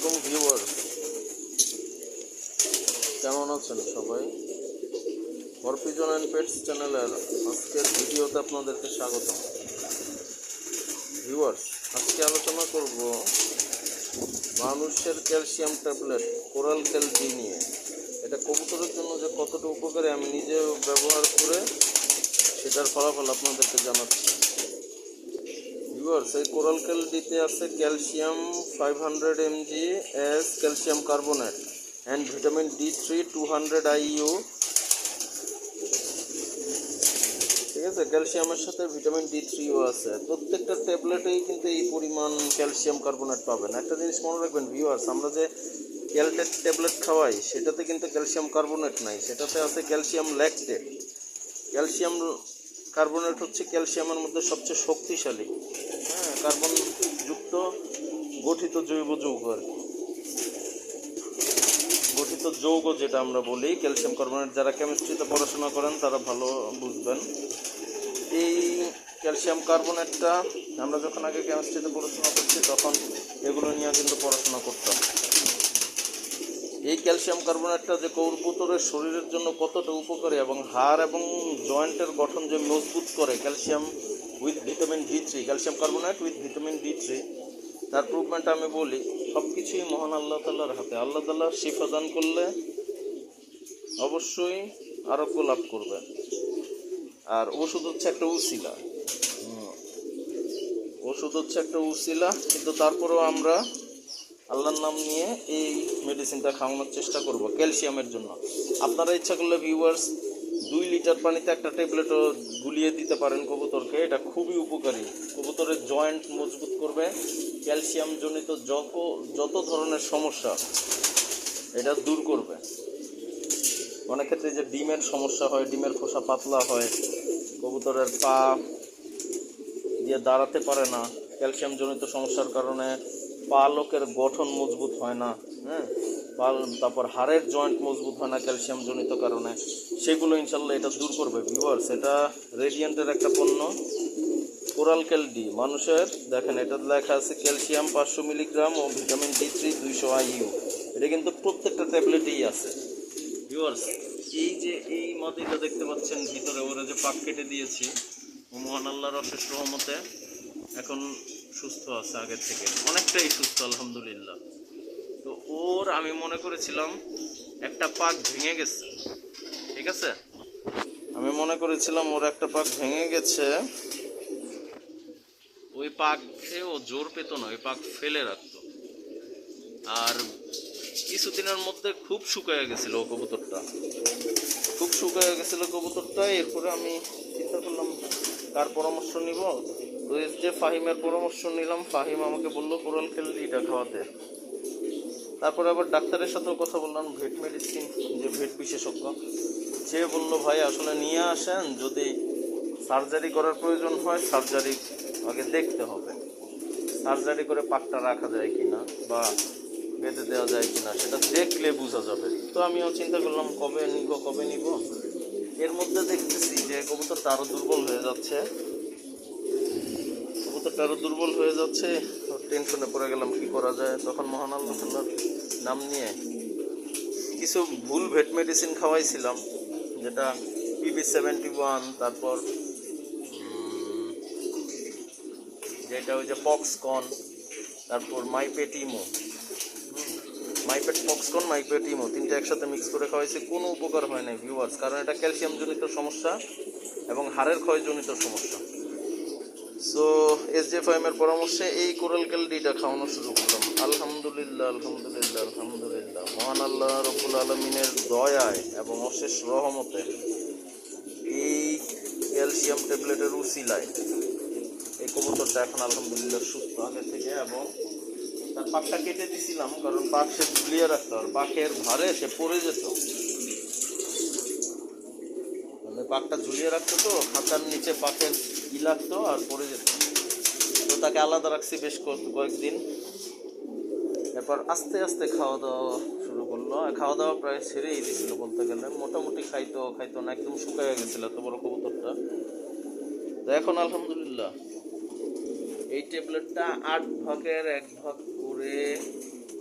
আলাইকুম ভিউয়ার্স, কেমন আছেন সবাই? অর্পিজন অ্যান্ড পেটস চ্যানেলের আজকের ভিডিওতে আপনাদেরকে স্বাগতম। ভিউয়ার্স, আজকে আলোচনা করব মানুষের ক্যালসিয়াম ট্যাবলেট কোরাল ক্যালডি নিয়ে। এটা কবুতরের জন্য যে কতটা উপকারী আমি নিজে ব্যবহার করে সেটার ফলাফল আপনাদেরকে জানাচ্ছি। ভিউয়ার্স, এই কোরাল ক্যালডিতে আছে calcium 500 mg as calcium carbonate and vitamin D3 200 IU। ঠিক আছে, ক্যালসিয়ামের সাথে ভিটামিন D3ও আছে। প্রত্যেকটা ট্যাবলেটেই কিন্তু এই পরিমাণ ক্যালসিয়াম কার্বনেট পাবেন। একটা জিনিস মনে রাখবেন ভিউয়ার্স, আমরা যে ক্যালটেট ট্যাবলেট খাওয়াই সেটাতে কিন্তু ক্যালসিয়াম কার্বনেট নাই, সেটাতে আছে ক্যালসিয়াম ল্যাকটেট। ক্যালসিয়াম কার্বনেট হচ্ছে ক্যালসিয়ামের মধ্যে সবচেয়ে শক্তিশালী কার্বন যুক্ত গঠিত জৈব যৌগ আর কি। গঠিত যৌগ যেটা আমরা বলি ক্যালসিয়াম কার্বনেট, যারা কেমিস্ট্রিতে পড়াশোনা করেন তারা ভালো বুঝবেন। এই ক্যালসিয়াম কার্বনেটটা আমরা যখন আগে কেমিস্ট্রিতে পড়াশোনা করছি তখন এগুলো নিয়ে কিন্তু পড়াশোনা করতাম। এই ক্যালসিয়াম কার্বনেটটা যে কবুতরের শরীরের জন্য কতটা উপকারী এবং হাড় এবং জয়েন্টের গঠন যে মজবুত করে, calcium with vitamin D3, calcium carbonate with vitamin D3, তার প্রুভমেন্ট আমি বলি সব কিছুই মহান আল্লাহ তাআলার হাতে। আল্লাহ তাআলা শিফা দান করলে অবশ্যই আরোগ্য লাভ করবে। আর ওষুধ হচ্ছে একটা উসিলা, কিন্তু তারপরেও আমরা আল্লাহর নাম নিয়ে এই মেডিসিনটা খাওয়ানোর চেষ্টা করব ক্যালসিয়ামের জন্য। আপনারা ইচ্ছা করলে ভিউয়ার্স 2 লিটার পানিতে একটা ট্যাবলেটও গুলিয়ে দিতে পারেন কবুতরকে। এটা খুবই উপকারী, কবুতরের জয়েন্ট মজবুত করবে, ক্যালসিয়াম জনিত যত ধরনের সমস্যা এটা দূর করবে। অনেক ক্ষেত্রে যে ডিমের সমস্যা হয়, ডিমের খোসা পাতলা হয়, কবুতরের পা দিয়ে দাঁড়াতে পারে না, ক্যালসিয়াম জনিত সমস্যার কারণে পালকের গঠন মজবুত হয় না, তারপর হাড়ের জয়েন্ট মজবুত হয় না ক্যালসিয়াম জনিত কারণে, সেগুলো ইনশাল্লাহ এটা দূর করবে। ভিউয়ার্স, এটা রেডিয়েন্টের একটা পণ্য কোরাল ক্যালডি মানুষের। দেখেন, এটা লেখা আছে ক্যালসিয়াম 500 মিলিগ্রাম ও ভিটামিন D3 200 IU। এটা কিন্তু প্রত্যেকটা ট্যাবলেটেই আছে। ভিউয়ার্স, এই যে এই মাটিটা দেখতে পাচ্ছেন ভিতরে, ওরা যে পাক কেটে দিয়েছি, মহান আল্লাহর অশেষ রহমতে এখন সুস্থ আছে, আগের থেকে অনেকটাই সুস্থ আলহামদুলিল্লাহ। তো ওর আমি মনে করেছিলাম একটা পাক ভেঙে গেছে, ঠিক আছে, আমি মনে করেছিলাম ওর একটা পাক ভেঙে গেছে। ওই পাকে ও জোর পেত না, ওই পাক ফেলে রাখতো। আর কিছুদিনের মধ্যে খুব শুকায় গেছিল কবুতরটা, এরপরে আমি চিন্তা করলাম কার পরামর্শ নিব। তো যে ফাহিমের পরামর্শ নিলাম, ফাহিম আমাকে বললো কোরাল ক্যালডিটা খাওয়াতে। তারপরে আবার ডাক্তারের সাথেও কথা বললাম, ভেট মেডিসিন যে ভেট বিশেষজ্ঞ, সে বলল ভাই আসলে নিয়ে আসেন, যদি সার্জারি করার প্রয়োজন হয় সার্জারি আগে দেখতে হবে, সার্জারি করে পাকটা রাখা যায় কিনা বা বেঁধে দেওয়া যায় কিনা সেটা দেখলে বোঝা যাবে। তো আমিও চিন্তা করলাম কবে নিব। এর মধ্যে দেখতেছি যে কবুতরটা আরও দুর্বল হয়ে যাচ্ছে, টেনশনে পড়ে গেলাম কি করা যায়। তখন মহান আল্লাহ তাআলার নাম নিয়ে কিছু ভুল ভেট মেডিসিন খাওয়াইছিলাম, যেটা PB71, তারপর যেটা ওই যে পক্সকন, তারপর মাইপেট পক্সকন, মাইপেট ইমো, তিনটা একসাথে মিক্স করে খাওয়াইছি, কোনো উপকার হয় নাই ভিউয়ার্স, কারণ এটা ক্যালসিয়াম জনিত সমস্যা এবং হাড়ের ক্ষয়জনিত সমস্যা। সো SJ5 এর পরামর্শে এই কোরাল ক্যালডিটা খাওয়ানো শুরু করলাম। আলহামদুলিল্লাহ, মহান আল্লাহ রব্বুল আলমিনের দয়ায় এবং অশেষ রহমতে এই ক্যালসিয়াম ট্যাবলেটের উসিলায় এই কবুতরটা এখন আলহামদুলিল্লাহ সুস্থ আগের থেকে। এবং তার পাকটা কেটে দিছিলাম কারণ পাক সে ঝুলিয়ে রাখতো, আর পাকের ভারে সে পড়ে যেত, মানে পাকটা ঝুলিয়ে রাখতো তো হাতার নিচে পাকের লাগতো আর পড়ে যেত। তো তাকে আলাদা রাখছি বেশ কয়েকদিন। এরপর আস্তে আস্তে খাওয়া দাওয়া শুরু করলো। খাওয়া দাওয়া প্রায় ছেড়েই দিছিল বলতে গেলে, মোটামুটি খাইতো না, একদম শুকায় গেছিল এত বড় কবুতরটা। তো এখন আলহামদুলিল্লাহ এই ট্যাবলেটটা 8 ভাগের 1 ভাগ করে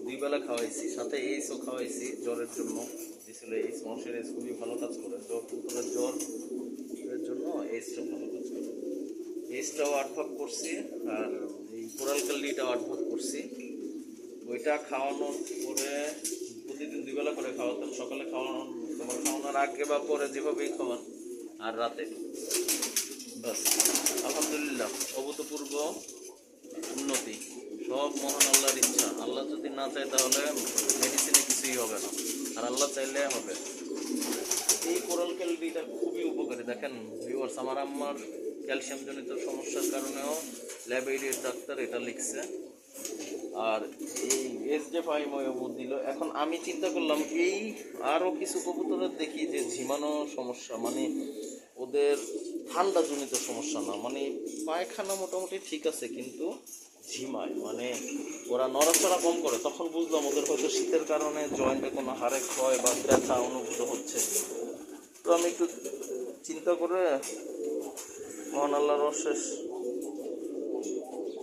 2 বেলা খাওয়াইছি, সাথে এইসও খাওয়াইছি জ্বরের জন্য। দিছিল এইস, মানুষের এইস খুবই ভালো কাজ করে, জ্বরের জন্য এইসটা ভালো কাজ করে। এইসটাও 8 ভাগ করছি, আর এই কোরাল ক্যান্ডিটাও 8 ভাগ করছি। ওইটা খাওয়ানোর পরে প্রতিদিন 2 বেলা করে খাওয়াতাম, সকালে খাওয়ানোর আগে বা পরে যেভাবেই খাওয়ান, আর রাতে। বাস, আলহামদুলিল্লাহ অভূতপূর্ব উন্নতি। সব মহান আল্লাহর ইচ্ছা। আল্লাহ যদি না চায় তাহলে মেডিসিনে কিছুই হবে না, আর আল্লাহ চাইলে হবে। এই কোরাল ক্যান্ডিটা খুবই উপকারী। দেখেন ভিউয়ার্স, আমার আম্মার ক্যালসিয়াম জনিত সমস্যার কারণেও ল্যাব এইডের ডাক্তার এটা লিখছে, আর এই SJ5 দিল। এখন আমি চিন্তা করলাম এই আরও কিছু কবুতরের দেখি যে ঝিমানো সমস্যা, মানে ওদের ঠান্ডা জনিত সমস্যা না, মানে পায়খানা মোটামুটি ঠিক আছে কিন্তু ঝিমায়, মানে ওরা নড়াচড়া কম করে। তখন বুঝলাম ওদের হয়তো শীতের কারণে জয়েন্টে কোনো হাড়ে ক্ষয় বা ব্যথা অনুভূত হচ্ছে। তো আমি একটু চিন্তা করে মহান আল্লাহর অশেষ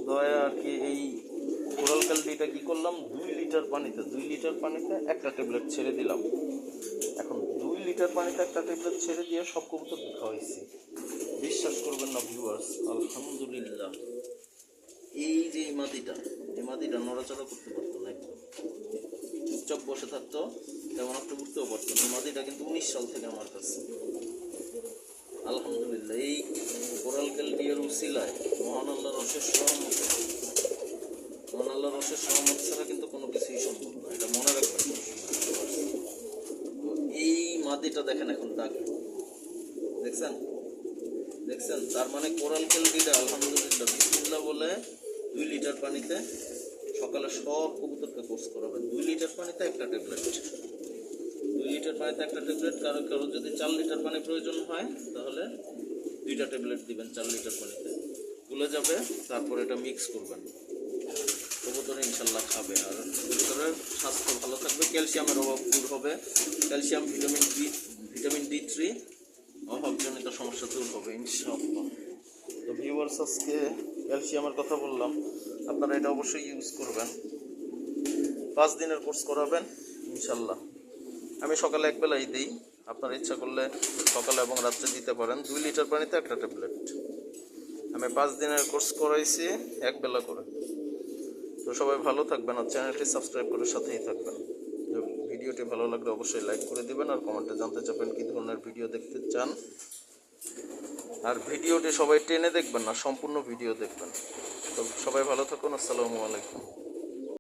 দয়া আর কি এই কোরাল ক্যান্ডিটা কি করলাম, 2 লিটার পানিতে একটা ট্যাবলেট ছেড়ে দিলাম। এখন 2 লিটার পানিতে একটা ট্যাবলেট ছেড়ে দিয়ে সব কবুতর খাওয়াইছি। বিশ্বাস করবেন না ভিউয়ার্স, আলহামদুলিল্লাহ। এই যে এই মাদিটা নড়াচড়া করতে পারতো না, একদম চুপচাপ বসে থাকতো, তেমন একটা উঠতেও পারতো না। মাদিটা কিন্তু 19 সাল থেকে আমার কাছে। আলহামদুলিল্লাহ এই কোরাল ক্যান্ডির উসিলায় মহান আল্লাহর অশেষ রহমত ছাড়া কিন্তু কোনো কিছুই সম্ভব না, এটা মনে রাখবেন। তো এই মাদিটা দেখেন এখন ডাকে, দেখছেন, তার মানে কোরাল ক্যান্ডিটা আলহামদুলিল্লাহ বিসমিল্লাহ বলে 2 লিটার পানিতে সকালে সব কবুতরকে কোর্স করাবেন। 2 লিটার পানিতে একটা ট্যাবলেট, 2 লিটার পানিতে একটা ট্যাবলেট। কারো যদি 4 লিটার পানি প্রয়োজন হয় তাহলে 2টা ট্যাবলেট দিবেন 4 লিটার পানিতে, গুলে যাবে। তারপর এটা মিক্স করবেন, কবুতর ইনশাল্লাহ খাবে, আর কবুতরের স্বাস্থ্য ভালো থাকবে। ক্যালসিয়ামের অভাব দূর হবে, ক্যালসিয়াম, ভিটামিন D3 অভাবজনিত সমস্যা দূর হবে ইনশাআল্লাহ। তো ভিউয়ার্স, আজকে ক্যালসিয়ামের কথা বললাম, আপনারা এটা অবশ্যই ইউজ করবেন। 5 দিনের কোর্স করাবেন ইনশাল্লাহ। আমি সকালে 1 বেলাই দিই, আপনারা ইচ্ছা করলে সকালে এবং রাত্রে দিতে পারেন। 2 লিটার পানিতে একটা ট্যাবলেট। আমি 5 দিনের কোর্স করাইছি 1 বেলা করে। তো সবাই ভালো থাকবেন, আর চ্যানেলটি সাবস্ক্রাইব করে সাথেই থাকবেন। ভিডিওটি ভালো লাগলে অবশ্যই লাইক করে দিবেন, আর কমেন্টে জানতে চাবেন কী ধরনের ভিডিও দেখতে চান। আর ভিডিওটি সবাই টেনে দেখবেন না, সম্পূর্ণ ভিডিও দেখবেন। তো সবাই ভালো থাকুন, আসসালামু আলাইকুম।